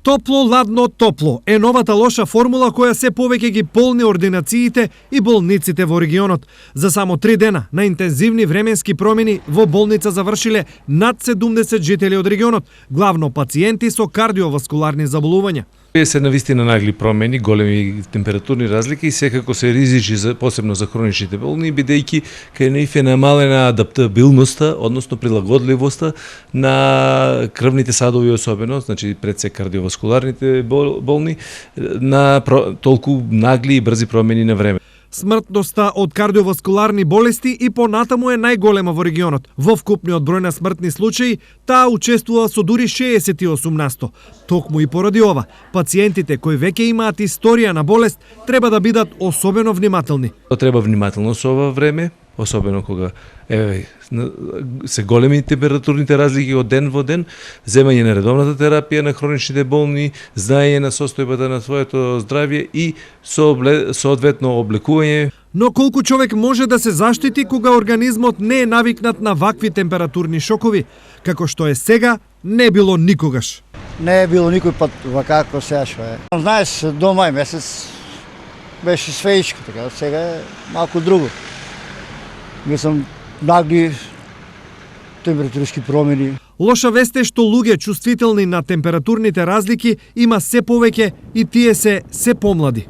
Топло, ладно, топло е новата лоша формула која се повеќе ги полни ординациите и болниците во регионот. За само 3 дена на интензивни временски промени во болница завршиле над 70 жители од регионот, главно пациенти со кардиоваскуларни заболувања. Се навистина нагли промени, големи температурни разлики и секако се ризичи посебно за хроничните болни, бидејќи кај нив е намалена адаптабилноста, односно прилагодливоста на крвните садови особено, значи пред се кардиоваскуларните болни, на толку нагли и брзи промени на време. Смртноста од кардиоваскуларни болести и понатаму е најголема во регионот. Во вкупниот број на смртни случаи, таа учествува со дури 68%. Токму и поради ова, пациентите кои веќе имаат историја на болест треба да бидат особено внимателни. Треба внимателно со ова време, особено кога се големи температурните разлики од ден во ден, земање на редовната терапија на хроничните болни, знаење на состојбата на своето здравје и соодветно облекување. Но колку човек може да се заштити кога организмот не е навикнат на вакви температурни шокови, како што е сега, не било никогаш. Не е било никој пат вакако сега што е. Знаеш, до мај месец беше свеичко, така, сега е малку друго. Мислам, нагли температурски промени. Лоша вест е што луѓе чувствителни на температурните разлики има се повеќе и тие се помлади.